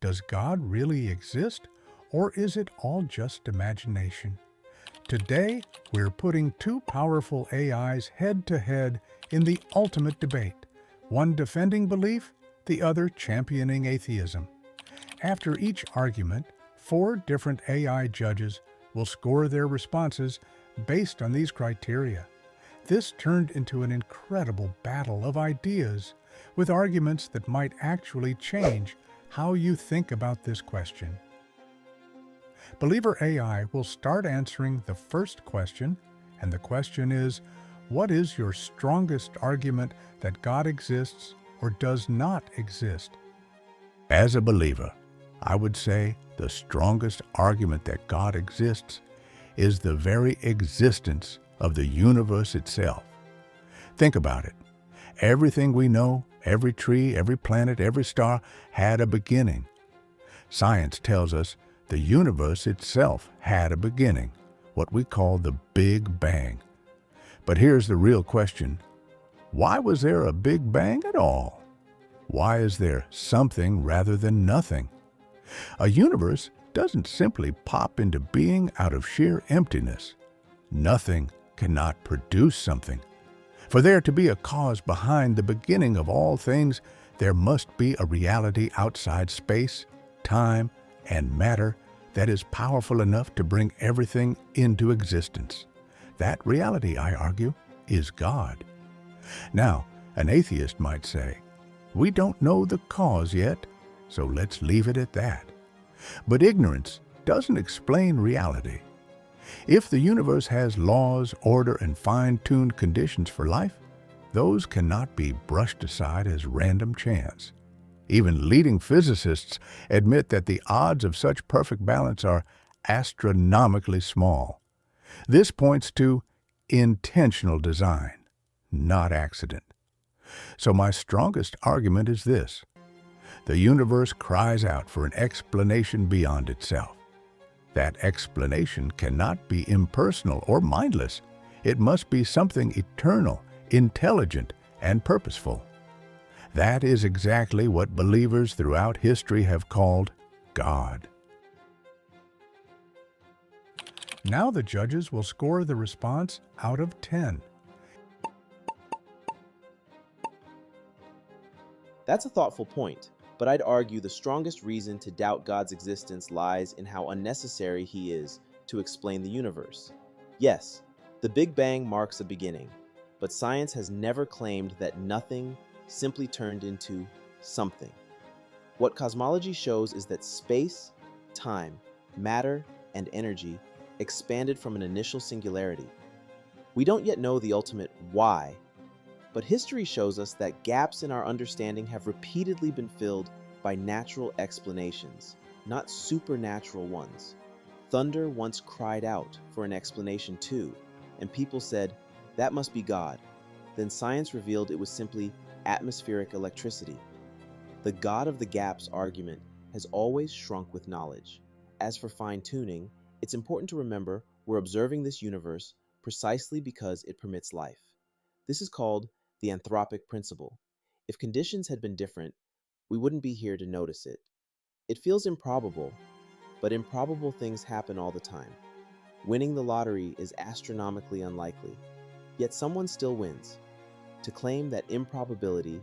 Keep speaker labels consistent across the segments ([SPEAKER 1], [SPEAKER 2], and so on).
[SPEAKER 1] Does God really exist, or is it all just imagination? Today, we're putting two powerful AIs head-to-head in the ultimate debate, one defending belief, the other championing atheism. After each argument, 4 different AI judges will score their responses based on these criteria. This turned into an incredible battle of ideas, with arguments that might actually change how you think about this question. Believer AI will start answering the first question, and the question is, what is your strongest argument that God exists or does not exist? As a believer, I would say the strongest argument that God exists is the very existence of the universe itself. Think about it. Everything we know, every tree, every planet, every star had a beginning. Science tells us the universe itself had a beginning, what we call the Big Bang. But here's the real question. Why was there a Big Bang at all? Why is there something rather than nothing? A universe doesn't simply pop into being out of sheer emptiness. Nothing cannot produce something. For there to be a cause behind the beginning of all things, there must be a reality outside space, time, and matter that is powerful enough to bring everything into existence. That reality, I argue, is God. Now, an atheist might say, we don't know the cause yet, so let's leave it at that. But ignorance doesn't explain reality. If the universe has laws, order, and fine-tuned conditions for life, those cannot be brushed aside as random chance. Even leading physicists admit that the odds of such perfect balance are astronomically small. This points to intentional design, not accident. So my strongest argument is this. The universe cries out for an explanation beyond itself. That explanation cannot be impersonal or mindless. It must be something eternal, intelligent, and purposeful. That is exactly what believers throughout history have called God. Now the judges will score the response out of 10.
[SPEAKER 2] That's a thoughtful point, but I'd argue the strongest reason to doubt God's existence lies in how unnecessary He is to explain the universe. Yes, the Big Bang marks a beginning, but science has never claimed that nothing simply turned into something. What cosmology shows is that space, time, matter, and energy expanded from an initial singularity. We don't yet know the ultimate why, but history shows us that gaps in our understanding have repeatedly been filled by natural explanations, not supernatural ones. Thunder once cried out for an explanation too, and people said, that must be God. Then science revealed it was simply atmospheric electricity. The God of the gaps argument has always shrunk with knowledge. As for fine-tuning, it's important to remember we're observing this universe precisely because it permits life. This is called the anthropic principle. If conditions had been different, we wouldn't be here to notice it. It feels improbable, but improbable things happen all the time. Winning the lottery is astronomically unlikely, yet someone still wins. To claim that improbability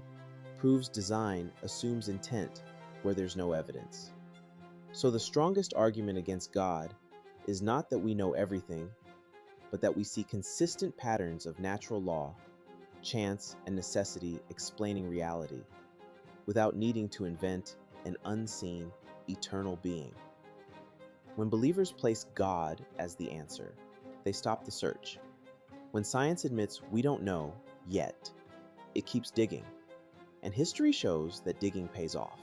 [SPEAKER 2] proves design assumes intent where there's no evidence. So the strongest argument against God is not that we know everything, but that we see consistent patterns of natural law, chance, and necessity explaining reality, without needing to invent an unseen, eternal being. When believers place God as the answer, they stop the search. When science admits we don't know yet, it keeps digging, and history shows that digging pays off.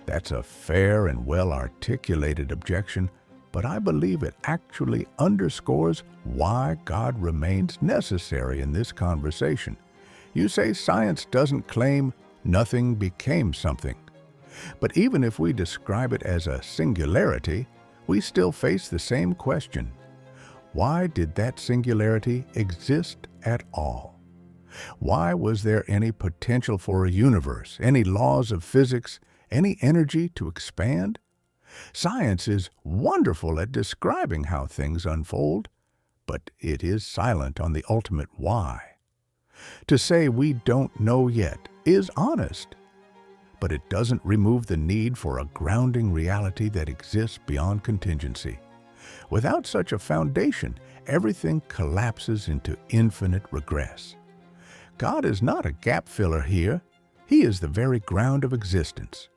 [SPEAKER 1] That's a fair and well-articulated objection, but I believe it actually underscores why God remains necessary in this conversation. You say science doesn't claim nothing became something. But even if we describe it as a singularity, we still face the same question. Why did that singularity exist at all? Why was there any potential for a universe, any laws of physics, any energy to expand? Science is wonderful at describing how things unfold, but it is silent on the ultimate why. To say we don't know yet is honest, but it doesn't remove the need for a grounding reality that exists beyond contingency. Without such a foundation, everything collapses into infinite regress. God is not a gap filler here. He is the very ground of existence.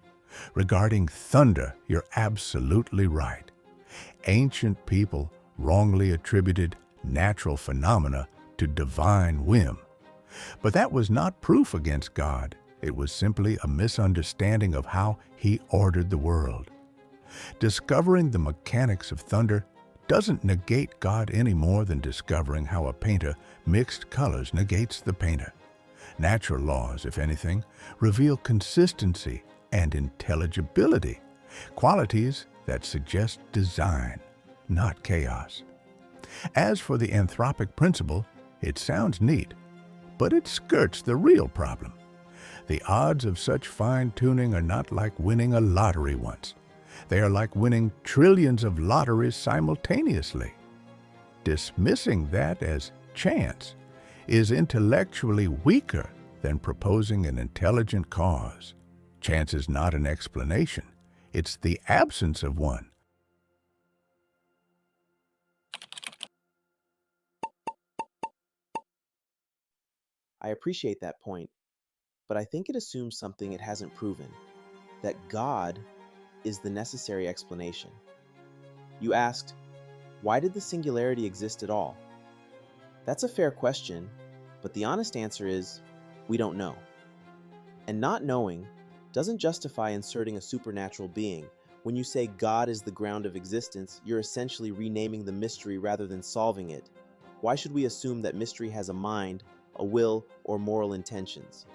[SPEAKER 1] Regarding thunder, you're absolutely right. Ancient people wrongly attributed natural phenomena to divine whim. But that was not proof against God. It was simply a misunderstanding of how He ordered the world. Discovering the mechanics of thunder doesn't negate God any more than discovering how a painter mixed colors negates the painter. Natural laws, if anything, reveal consistency and intelligibility, qualities that suggest design, not chaos. As for the anthropic principle, it sounds neat, but it skirts the real problem. The odds of such fine-tuning are not like winning a lottery once. They are like winning trillions of lotteries simultaneously. Dismissing that as chance is intellectually weaker than proposing an intelligent cause. Chance is not an explanation. It's the absence of one.
[SPEAKER 2] I appreciate that point, but I think it assumes something it hasn't proven, that God is the necessary explanation. You asked, why did the singularity exist at all? That's a fair question, but the honest answer is, we don't know. And not knowing doesn't justify inserting a supernatural being. When you say God is the ground of existence, you're essentially renaming the mystery rather than solving it. Why should we assume that mystery has a mind, a will, or moral intentions?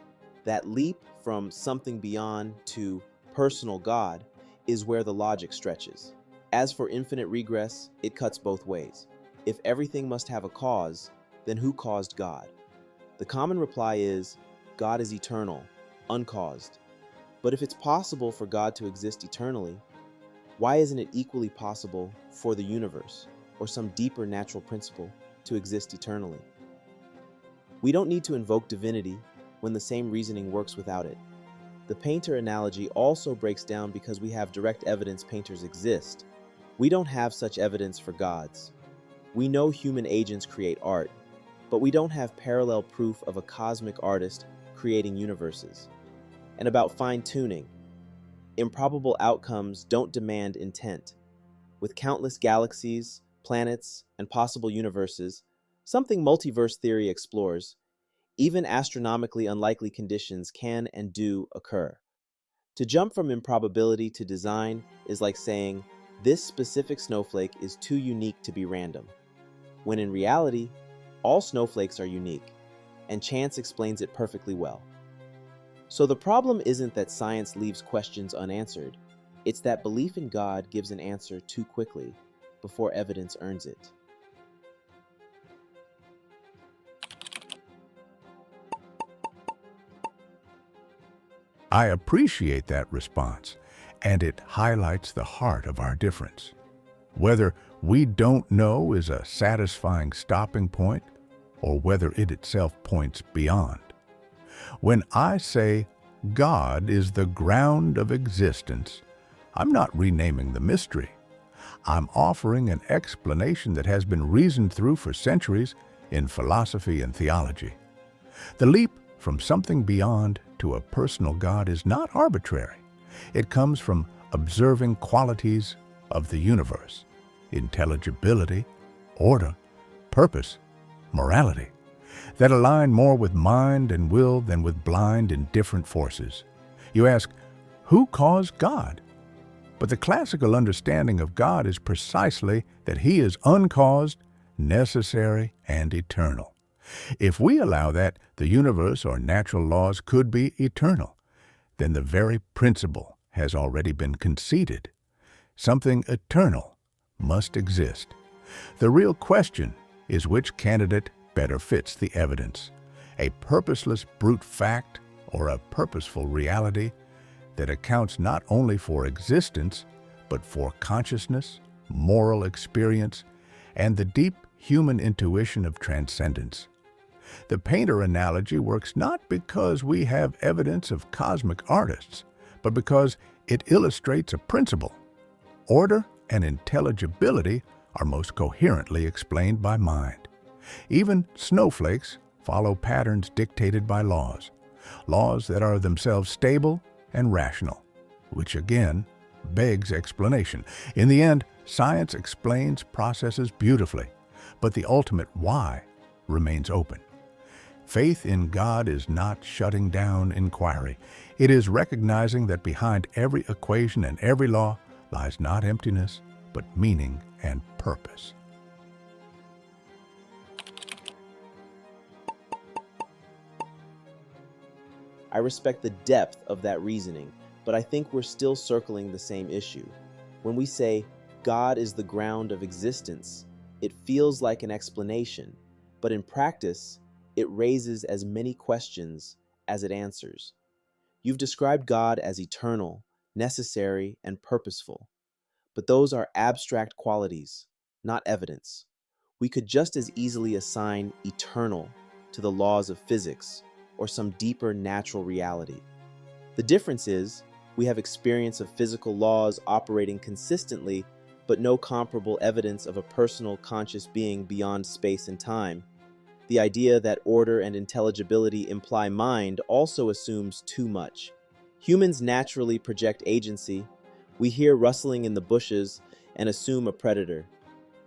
[SPEAKER 2] That leap from something beyond to personal God is where the logic stretches. As for infinite regress, it cuts both ways. If everything must have a cause, then who caused God? The common reply is, God is eternal, uncaused. But if it's possible for God to exist eternally, why isn't it equally possible for the universe, or some deeper natural principle, to exist eternally? We don't need to invoke divinity when the same reasoning works without it. The painter analogy also breaks down because we have direct evidence painters exist. We don't have such evidence for gods. We know human agents create art, but we don't have parallel proof of a cosmic artist creating universes. And about fine-tuning, improbable outcomes don't demand intent. With countless galaxies, planets, and possible universes, something multiverse theory explores, even astronomically unlikely conditions can and do occur. To jump from improbability to design is like saying, this specific snowflake is too unique to be random, when in reality, all snowflakes are unique, and chance explains it perfectly well. So the problem isn't that science leaves questions unanswered, it's that belief in God gives an answer too quickly before evidence earns it.
[SPEAKER 1] I appreciate that response, and it highlights the heart of our difference. Whether we don't know is a satisfying stopping point, or whether it itself points beyond. When I say God is the ground of existence, I'm not renaming the mystery. I'm offering an explanation that has been reasoned through for centuries in philosophy and theology. The leap from something beyond to a personal God is not arbitrary. It comes from observing qualities of the universe: intelligibility, order, purpose, morality, that align more with mind and will than with blind, indifferent forces. You ask, who caused God? But the classical understanding of God is precisely that He is uncaused, necessary, and eternal. If we allow that the universe or natural laws could be eternal, then the very principle has already been conceded. Something eternal must exist. The real question is which candidate better fits the evidence, a purposeless brute fact or a purposeful reality that accounts not only for existence, but for consciousness, moral experience, and the deep human intuition of transcendence. The painter analogy works not because we have evidence of cosmic artists, but because it illustrates a principle. Order and intelligibility are most coherently explained by mind. Even snowflakes follow patterns dictated by laws that are themselves stable and rational, which again begs explanation. In the end, science explains processes beautifully, but the ultimate why remains open. Faith in God is not shutting down inquiry. It is recognizing that behind every equation and every law lies not emptiness, but meaning and purpose.
[SPEAKER 2] I respect the depth of that reasoning, but I think we're still circling the same issue. When we say God is the ground of existence, it feels like an explanation, but in practice, it raises as many questions as it answers. You've described God as eternal, necessary, and purposeful, but those are abstract qualities, not evidence. We could just as easily assign eternal to the laws of physics or some deeper natural reality. The difference is, we have experience of physical laws operating consistently, but no comparable evidence of a personal conscious being beyond space and time. The idea that order and intelligibility imply mind also assumes too much. Humans naturally project agency. We hear rustling in the bushes and assume a predator.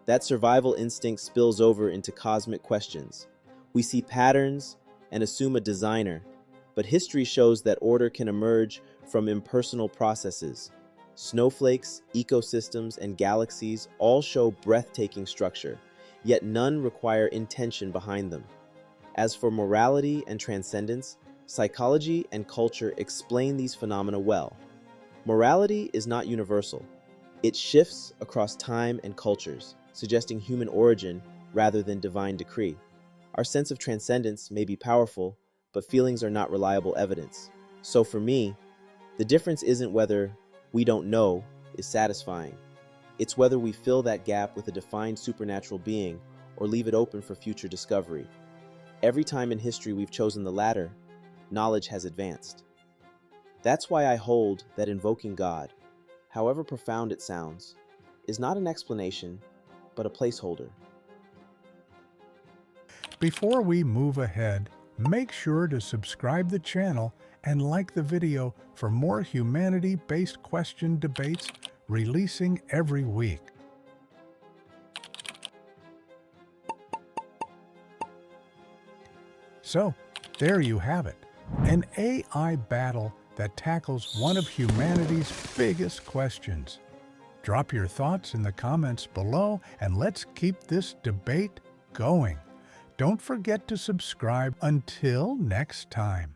[SPEAKER 2] That survival instinct spills over into cosmic questions. We see patterns and assume a designer, but history shows that order can emerge from impersonal processes. Snowflakes, ecosystems, and galaxies all show breathtaking structure, yet none require intention behind them. As for morality and transcendence, psychology and culture explain these phenomena well. Morality is not universal. It shifts across time and cultures, suggesting human origin rather than divine decree. Our sense of transcendence may be powerful, but feelings are not reliable evidence. So for me, the difference isn't whether we don't know is satisfying. It's whether we fill that gap with a defined supernatural being or leave it open for future discovery. Every time in history we've chosen the latter, knowledge has advanced. That's why I hold that invoking God, however profound it sounds, is not an explanation, but a placeholder.
[SPEAKER 1] Before we move ahead, make sure to subscribe the channel and like the video for more humanity-based question debates releasing every week. So, there you have it, an AI battle that tackles one of humanity's biggest questions. Drop your thoughts in the comments below and let's keep this debate going. Don't forget to subscribe. Until next time.